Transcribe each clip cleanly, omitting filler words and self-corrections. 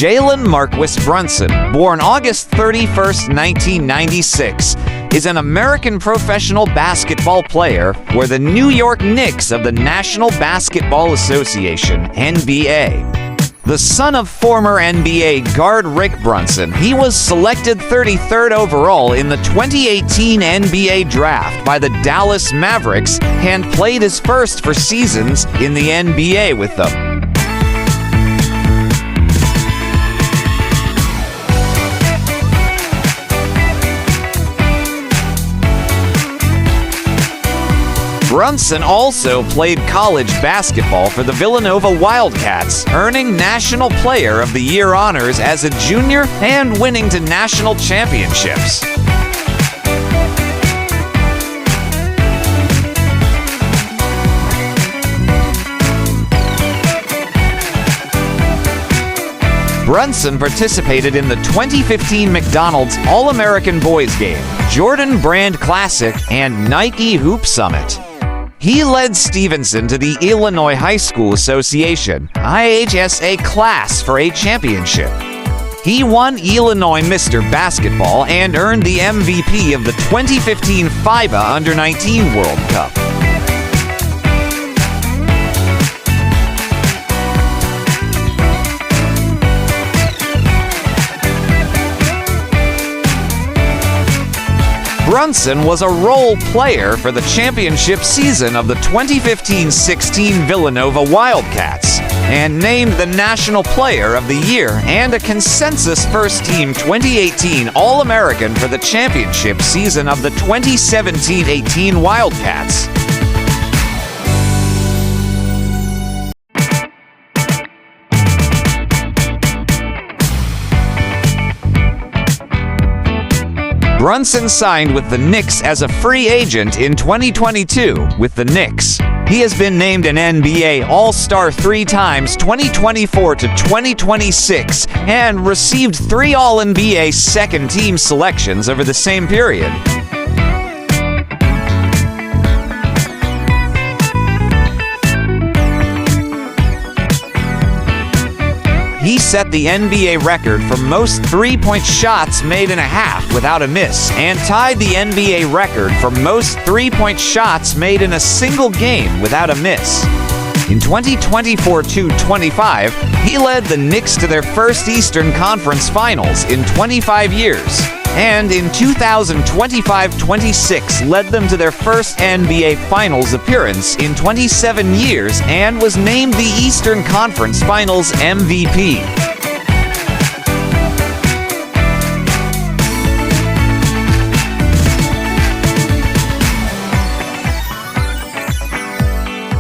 Jalen Marquis Brunson, born August 31st, 1996, is an American professional basketball player for the New York Knicks of the National Basketball Association, NBA. The son of former NBA guard Rick Brunson, he was selected 33rd overall in the 2018 NBA Draft by the Dallas Mavericks and played his first 4 seasons in the NBA with them. Brunson also played college basketball for the Villanova Wildcats, earning National Player of the Year honors as a junior and winning to national championships. Brunson participated in the 2015 McDonald's All-American Boys Game, Jordan Brand Classic, and Nike Hoop Summit. He led Stevenson to the Illinois High School Association (IHSA) class for a championship. He won Illinois Mr. Basketball and earned the MVP of the 2015 FIBA Under-19 World Cup. Brunson was a role player for the championship season of the 2015-16 Villanova Wildcats and named the National Player of the Year and a consensus first-team 2018 All-American for the championship season of the 2017-18 Wildcats. Brunson signed with the Knicks as a free agent in 2022 with the Knicks. He has been named an NBA All-Star 3 times 2024 to 2026 and received 3 All-NBA second-team selections over the same period. He set the NBA record for most three-point shots made in a half without a miss and tied the NBA record for most three-point shots made in a single game without a miss. In 2024-25, he led the Knicks to their first Eastern Conference Finals in 25 years, and in 2025-26 led them to their first NBA Finals appearance in 27 years and was named the Eastern Conference Finals MVP.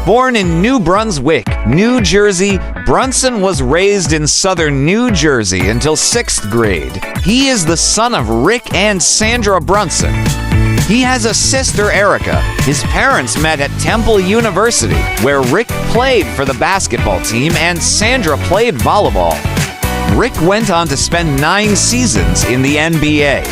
Born in New Brunswick, New Jersey, Brunson was raised in southern New Jersey until 6th grade. He is the son of Rick and Sandra Brunson. He has a sister, Erica. His parents met at Temple University, where Rick played for the basketball team and Sandra played volleyball. Rick went on to spend 9 seasons in the NBA.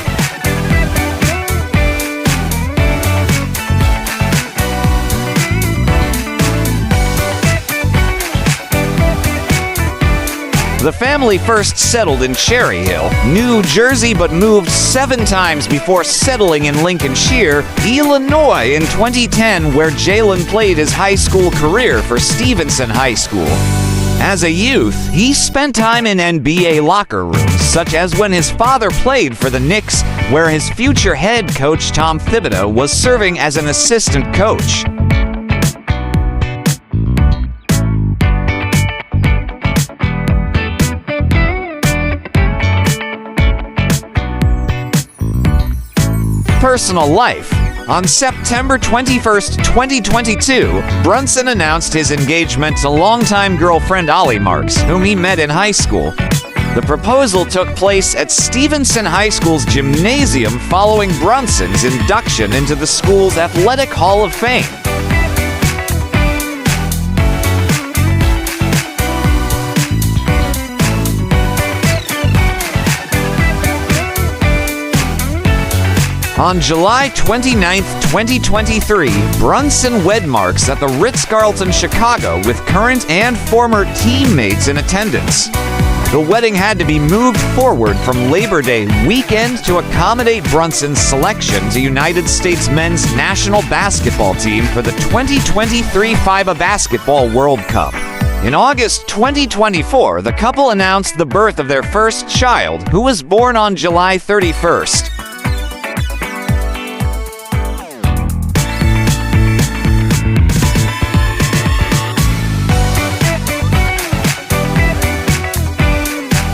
The family first settled in Cherry Hill, New Jersey, but moved 7 times before settling in Lincolnshire, Illinois in 2010, where Jalen played his high school career for Stevenson High School. As a youth, he spent time in NBA locker rooms, such as when his father played for the Knicks, where his future head coach Tom Thibodeau was serving as an assistant coach. Personal life. On September 21st, 2022, Brunson announced his engagement to longtime girlfriend Ollie Marks, whom he met in high school. The proposal took place at Stevenson High School's gymnasium following Brunson's induction into the school's Athletic Hall of Fame. On July 29, 2023, Brunson wed Marks at the Ritz-Carlton Chicago with current and former teammates in attendance. The wedding had to be moved forward from Labor Day weekend to accommodate Brunson's selection to United States men's national basketball team for the 2023 FIBA Basketball World Cup. In August 2024, the couple announced the birth of their first child, who was born on July 31st.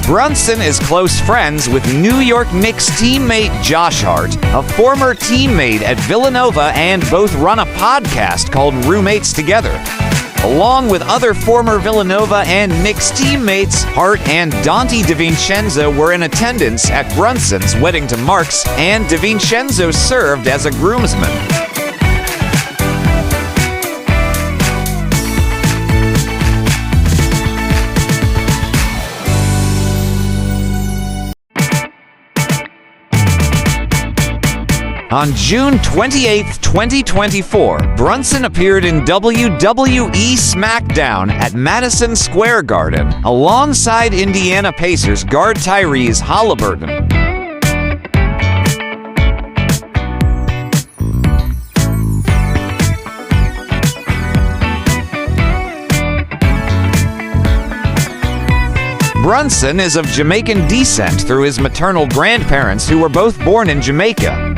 Brunson is close friends with New York Knicks teammate Josh Hart, a former teammate at Villanova, and both run a podcast called Roommates Together. Along with other former Villanova and Knicks teammates, Hart and Dante DiVincenzo were in attendance at Brunson's wedding to Marks, and DiVincenzo served as a groomsman. On June 28, 2024, Brunson appeared in WWE SmackDown at Madison Square Garden alongside Indiana Pacers guard Tyrese Halliburton. Brunson is of Jamaican descent through his maternal grandparents, who were both born in Jamaica.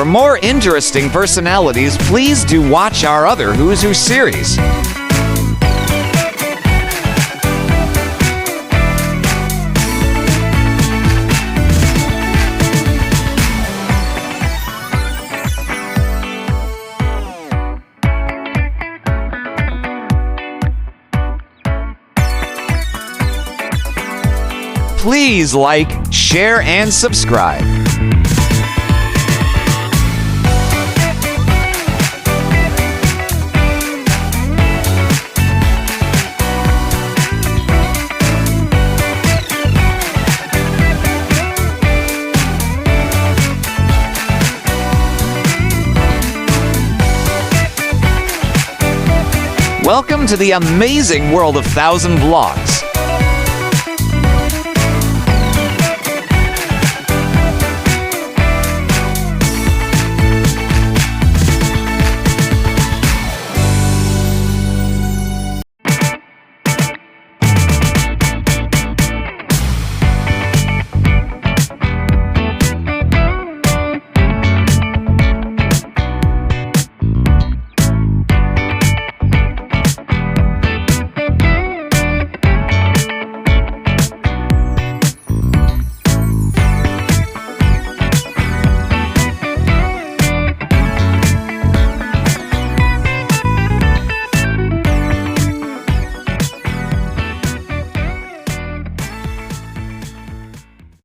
For more interesting personalities, please do watch our other Who's Who series. Please like, share, and subscribe. Welcome to the amazing world of 1,000 vlogs.